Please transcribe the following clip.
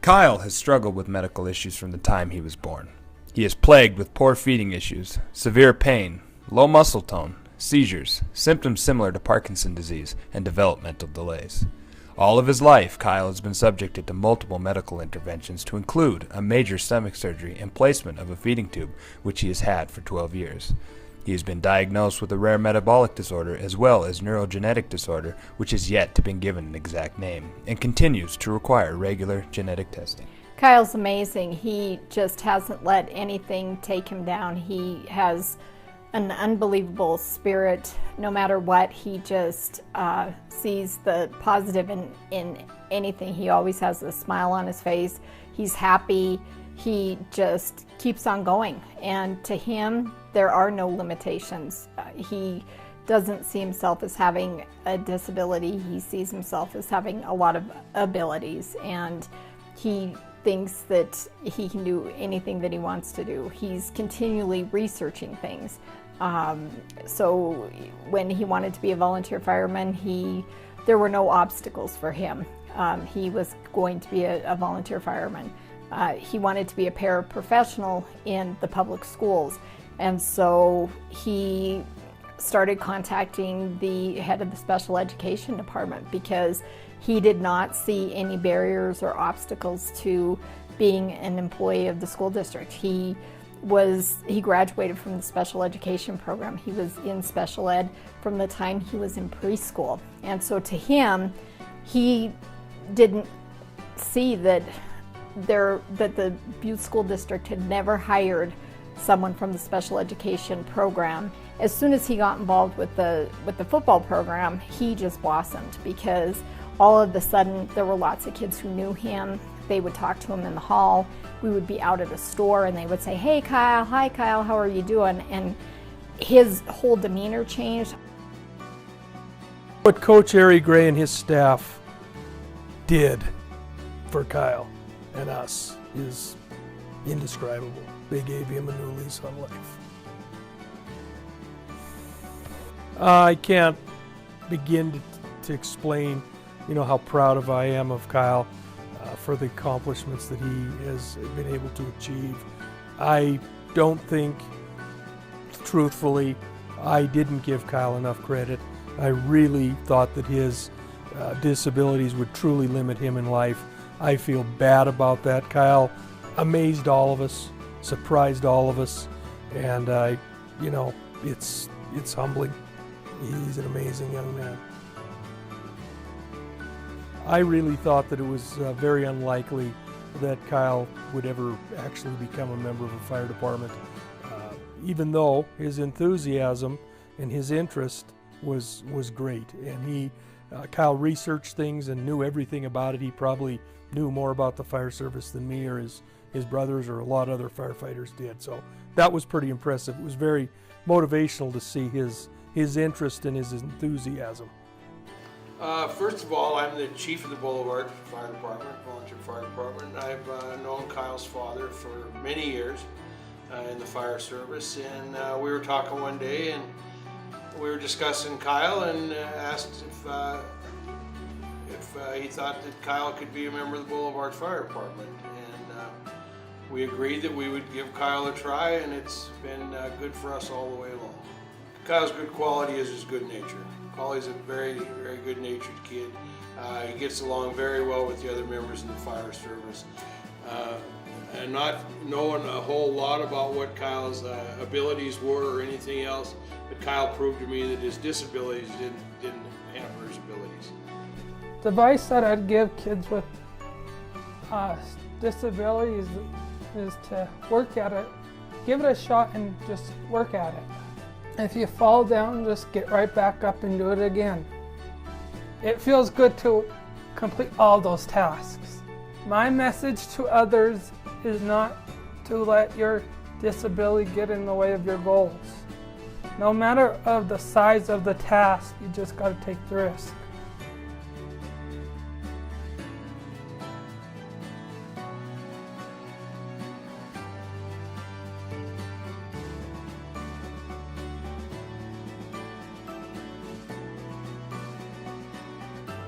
Kyle has struggled with medical issues from the time he was born. He is plagued with poor feeding issues, severe pain, low muscle tone, seizures, symptoms similar to Parkinson's disease, and developmental delays. All of his life, Kyle has been subjected to multiple medical interventions to include a major stomach surgery and placement of a feeding tube, which he has had for 12 years. He has been diagnosed with a rare metabolic disorder as well as neurogenetic disorder, which has yet to be given an exact name, and continues to require regular genetic testing. Kyle's amazing. He just hasn't let anything take him down. He has an unbelievable spirit. No matter what, he just sees the positive in anything. He always has a smile on his face. He's happy. He just keeps on going. And to him, there are no limitations. He doesn't see himself as having a disability. He sees himself as having a lot of abilities, and he thinks that he can do anything that he wants to do. He's continually researching things. So when he wanted to be a volunteer fireman, there were no obstacles for him. He was going to be a volunteer fireman. He wanted to be a paraprofessional in the public schools, and so he started contacting the head of the special education department because he did not see any barriers or obstacles to being an employee of the school district. He graduated from the special education program. He was in special ed from the time he was in preschool. And so to him, he didn't see that the Butte School District had never hired someone from the special education program. As soon as he got involved with the football program, he just blossomed because all of a sudden there were lots of kids who knew him. They would talk to him in the hall. We would be out at a store and they would say, "Hey Kyle, hi Kyle, how are you doing?" And his whole demeanor changed. What Coach Harry Gray and his staff did for Kyle and us is indescribable. They gave him a new lease on life. I can't begin to explain, how proud I am of Kyle for the accomplishments that he has been able to achieve. I don't think, truthfully, I didn't give Kyle enough credit. I really thought that his disabilities would truly limit him in life. I feel bad about that. Kyle amazed all of us, surprised all of us, and it's humbling. He's an amazing young man. I really thought that it was very unlikely that Kyle would ever actually become a member of a fire department, even though his enthusiasm and his interest was great. And Kyle researched things and knew everything about it. He probably knew more about the fire service than me or his brothers or a lot of other firefighters did. So that was pretty impressive. It was very motivational to see his interest and his enthusiasm. First of all, I'm the chief of the Boulevard Fire Department, volunteer fire department. I've known Kyle's father for many years in the fire service, and we were talking one day and we were discussing Kyle and asked if he thought that Kyle could be a member of the Boulevard Fire Department, and we agreed that we would give Kyle a try, and it's been good for us all the way along. Kyle's good quality is his good nature. He's a very, very good-natured kid. He gets along very well with the other members of the fire service. And not knowing a whole lot about what Kyle's abilities were or anything else, but Kyle proved to me that his disabilities didn't hamper his abilities. The advice that I'd give kids with disabilities is to work at it. Give it a shot and just work at it. If you fall down, just get right back up and do it again. It feels good to complete all those tasks. My message to others is not to let your disability get in the way of your goals. No matter of the size of the task, you just got to take the risk.